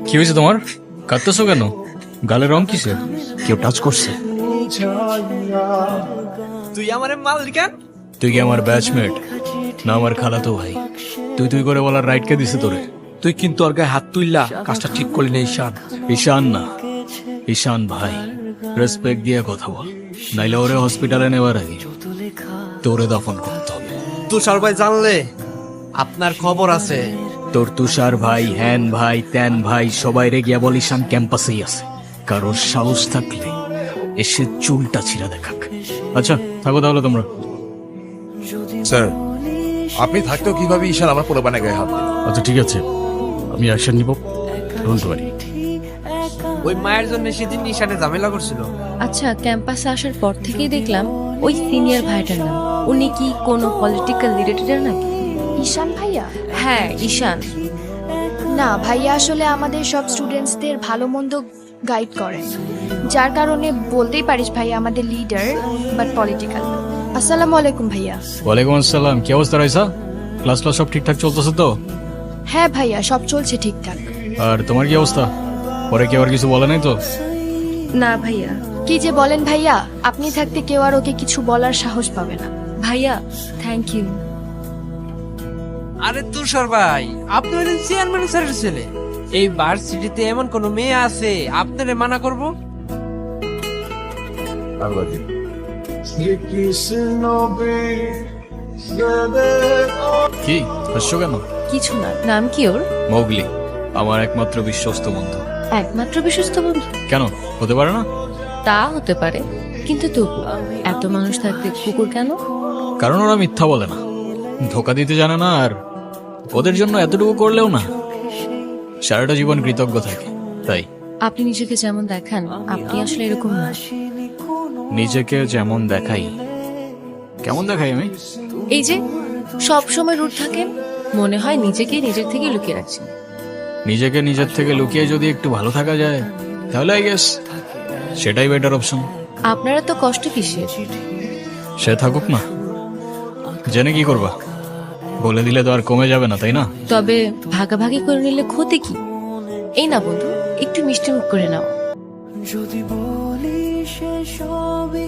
কি হয়েছে তোমার? কাঁদতেছো কেন? গালের রং কিসের? কেউ টাচ করছে? তুই আমার মালিকান? তুই কি আমার ব্যাচমেট না আমার খালাতো ভাই? তুই করে বলার রাইট কে দিছে তোরে? তুই কিন্তু ওর গায়ে হাত তুললা, কাজটা ঠিক করলি না ঈশান। ঈশান না, ঈশান ভাই। রেসপেক্ট দিয়ে কথা বল, নাইলে ওরে হসপিটালে নেওয়ার আগে তোরে দফন করতে হবে। তুষার ভাই জানলে আপনার খবর আছে। তোর তুষার ভাই, হ্যান ভাই, ত্যান ভাই, সবাই রে গিয়া বল ঈশান ক্যাম্পাসেই আছে। কারোর সাহস থাকলে এসে চুলটা ছিঁড়া দেখাক। আচ্ছা থাকো তাহলে তোমরা। স্যার, আপনি থাকতেও কিভাবে ঈশান আমার পোলাপানে গায়ে হাত দিল? আচ্ছা ঠিক আছে, আমি অ্যাকশন নিব, ডোন্ট ওয়ারি। ওই মায়ের জন্য সেদিন ঈশানে ঝামেলা করছিল। আচ্ছা, ক্যাম্পাসে আসার পর থেকেই দেখলাম ওই সিনিয়র ভাইটার নাম। উনি কি কোনো পলিটিক্যাল রিলেটেড নাকি? ঈশান ভাইয়া? হ্যাঁ, ঈশান। না ভাইয়া, আসলে আমাদের সব স্টুডেন্টসদের ভালো মন্দ গাইড করেন, যার কারণে বলতেই পারিস ভাইয়া আমাদের লিডার, বাট পলিটিক্যাল। আসসালামু আলাইকুম ভাইয়া। ওয়ালাইকুম আসসালাম। কি অবস্থা রাইসা? ক্লাস সব ঠিকঠাক চলতেছে তো? হ্যাঁ ভাইয়া, সব চলছে ঠিকঠাক। আর তোমার কি অবস্থা? পরে কি আবার কিছু বলে নাই তো? না ভাইয়া। কি যে বলেন ভাইয়া, আপনি থাকতে কেউ আর ওকে কিছু বলার সাহস পাবে না। ভাইয়া থ্যাংক ইউ। আরে তুষার ভাই, আপনি হলেন চেয়ারম্যান স্যারের ছেলে। এই ভার্সিটিতে এমন কোন মেয়ে আছে আপনারে মানা করব? কি হাসছো কেন? কিছু না। নাম কি ওর? মৌগলি, আমার একমাত্র বিশ্বস্ত বন্ধু। একমাত্র বিশ্বস্ত বন্ধু? কেন হতে পারে না? তা হতে পারে, কিন্তু তবু এত মানুষ থাকতে কুকুর কেন? কারণ ওরা মিথ্যা বলে না, ধোকা দিতে জানে না, আর ওদের জন্য এতটুকু করলেও না সারাটা জীবন কৃতজ্ঞ থাকে। তাই আপনি নিজেকে যেমন দেখান, আপনি আসলে এরকম না। নিজেকে যেমন দেখাই, কেমন দেখাই আমি? এই যে সব সময় রুট থাকেন, মনে হয় নিজেকে নিজের থেকে লুকিয়ে রাখছেন। নিজেকে নিজের থেকে লুকিয়ে যদি একটু ভালো থাকা যায় তাহলে আই গেস সেটাই বেটার অপশন। আপনারা তো কষ্ট কিসের? সে থাকুক না, জেনে কি করবা? বলে দিলে তো আর কমে যাবে না, তাই না? তবে ভাগাভাগি করে নিলে ক্ষতি কি? এই না বন্ধু, একটু মিষ্টি মুখ করে নাও। যদি বলি সে সবই